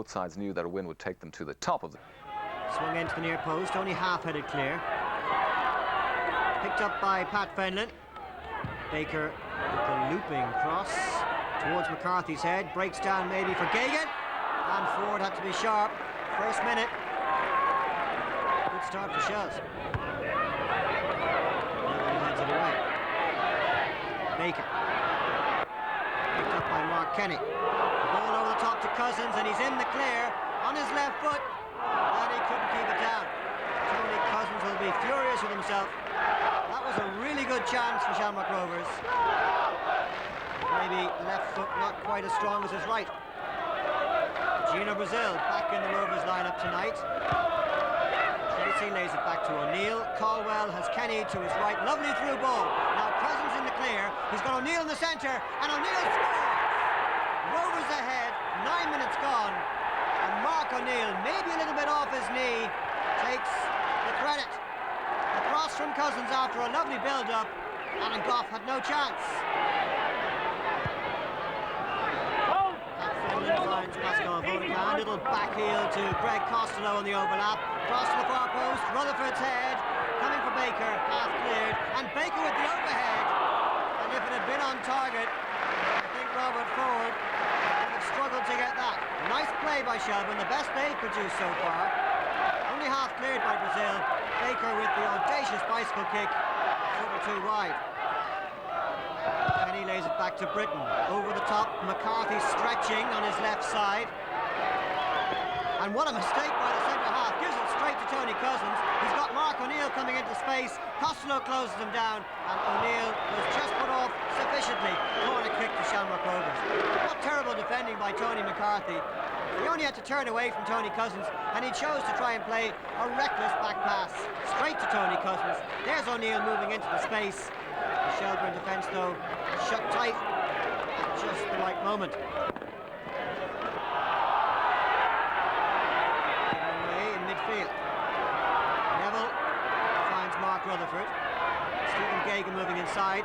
both sides knew that a win would take them to the top of the... Swung into the near post, only half-headed clear. Picked up by Pat Fenlon. Baker with the looping cross towards McCarthy's head. Breaks down maybe for Geoghegan. And Ford had to be sharp. First minute. Good start for Shells. Neville heads it away. Baker. Picked up by Mark Kenny. The ball over the top to Cousins, and he's in the clear on his left foot, and he couldn't keep it down. Tony Cousins will be furious with himself. That was a really good chance for Shamrock Rovers. Maybe left foot not quite as strong as his right. Gino Brazil back in the Rovers lineup tonight. Tracy lays it back to O'Neill. Caldwell has Kenny to his right. Lovely through ball. Now Cousins in the clear. He's got O'Neill in the centre, and O'Neill scores! Rovers ahead, 9 minutes gone, and Mark O'Neill, maybe a little bit off his knee, takes the credit. The cross from Cousins after a lovely build-up, and Goff had no chance. Finds Pascal Vaudecin, little back heel to Greg Costello on the overlap. Cross to the far post, Rutherford's head, coming for Baker, half cleared, and Baker with the overhead. And if it had been on target, I think Robert Ford would have struggled to get that. Nice play by Shelbourne, the best they've produced so far. Only half cleared by Brazil. Baker with the audacious bicycle kick, foot or two wide. Kenny lays it back to Britton. Over the top, McCarthy stretching on his left side. And what a mistake by the centre half. Gives it straight to Tony Cousins. He's got Mark O'Neill coming into space. Costello closes him down, and O'Neill was just put off sufficiently. Corner kick to Shamrock Rovers. What terrible defending by Tony McCarthy. He only had to turn away from Tony Cousins, and he chose to try and play a reckless back pass straight to Tony Cousins. There's O'Neill moving into the space. The Shelbourne defence, though, shut tight at just the right moment. Given away in midfield. Neville finds Mark Rutherford. Stephen Geoghegan moving inside.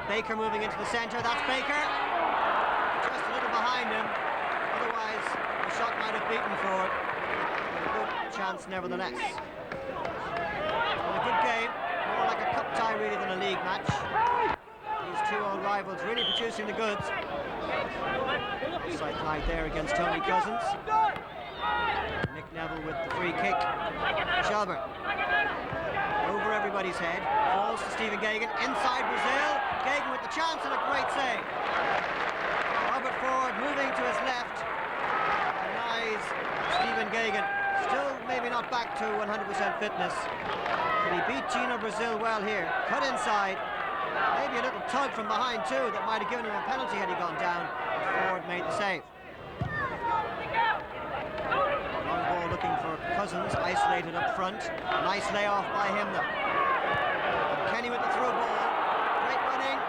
Baker moving into the centre. That's Baker. Just a little behind him. Otherwise, the shot might have beaten Ford. But a good chance nevertheless. It's been a good game. More like a cup tie really than a league match. These two old rivals really producing the goods. Side line there against Tony Cousins. Nick Neville with the free kick. Shelbourne. Over everybody's head. Falls to Stephen Geoghegan. Inside Brazil. Geoghegan with the chance and a great save. Robert Ford moving to his left. Denies Stephen Geoghegan. Still maybe not back to 100% fitness. But he beat Gino Brazil well here. Cut inside. Maybe a little tug from behind too that might have given him a penalty had he gone down. Ford made the save. Long ball looking for Cousins, isolated up front. Nice layoff by him though. Kenny with the through ball. Great running.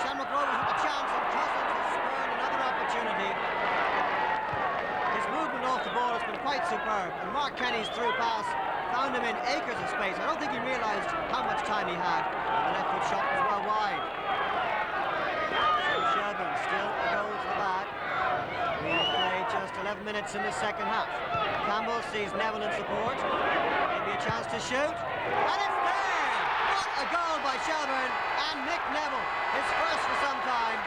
Shamrock Rovers with the chance, and Cousins has spurned another opportunity. His movement off the ball has been quite superb, and Mark Kenny's through pass found him in acres of space. I don't think he realised how much time he had. The left foot shot was well wide. So Shelbourne still a goal to the bad. We've played just 11 minutes in the second half. Campbell sees Neville in support. Maybe a chance to shoot. And it's there! What a goal by Shelbourne and Nick Neville. His first for some time.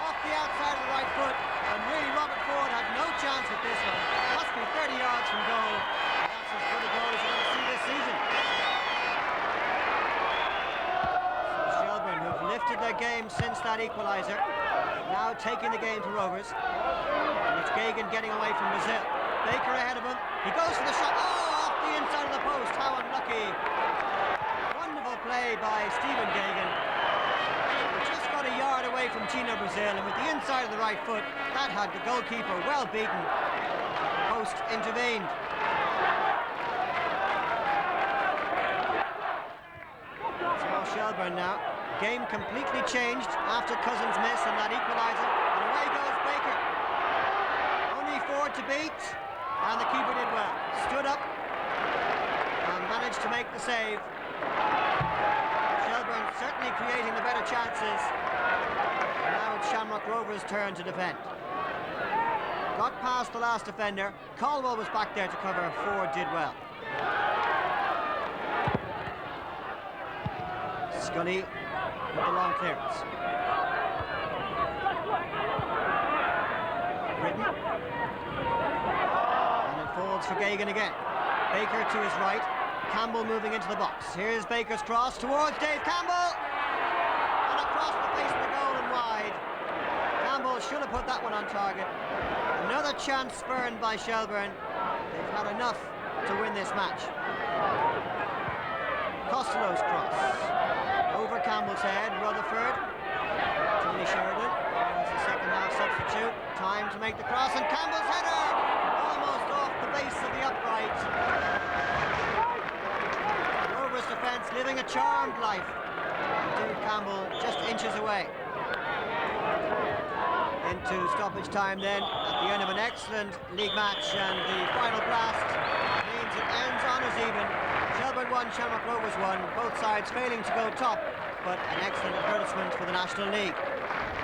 Off the outside of the right foot. And really Robert Ford had no chance with this one. Must be 30 yards from goal. That's as good a goal as you're going to see this season. Lifted their game since that equaliser. Now taking the game to Rovers. And it's Geoghegan getting away from Brazil. Baker ahead of him. He goes for the shot. Oh, off the inside of the post. How unlucky. Wonderful play by Stephen Geoghegan. Just got a yard away from Gino Brazil, and with the inside of the right foot, that had the goalkeeper well beaten. The post intervened. It's all Shelbourne now. Game completely changed after Cousins' miss and that equaliser, and away goes Baker. Only Ford to beat, and the keeper did well. Stood up and managed to make the save. Shelbourne certainly creating the better chances. And now it's Shamrock Rovers' turn to defend. got past the last defender. Caldwell was back there to cover. Ford did well. Scully with the long clearance. Britton. And it folds for Gagan again. Baker to his right. Campbell moving into the box. Here's Baker's cross towards Dave Campbell. And across the face of the goal and wide. Campbell should have put that one on target. Another chance spurned by Shelbourne. They've had enough to win this match. Costello's cross. Over Campbell's head. Rutherford. Tony Sheridan. There's the second half substitute. Time to make the cross. And Campbell's header. Almost off the base of the upright. Rovers defence living a charmed life. Dave Campbell just inches away. Into stoppage time then at the end of an excellent league match, and the final blast means it ends on as even. Shelbourne 1, Shamrock Rovers 1, both sides failing to go top, but an excellent advertisement for the National League.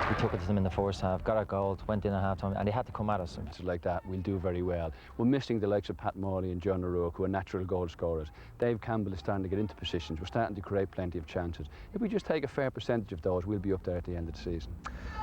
We took it to them in the first half, got our goal, went in at half time, and they had to come at us. It's like that, we'll do very well. We're missing the likes of Pat Morley and John O'Rourke, who are natural goal scorers. Dave Campbell is starting to get into positions. We're starting to create plenty of chances. If we just take a fair percentage of those, we'll be up there at the end of the season.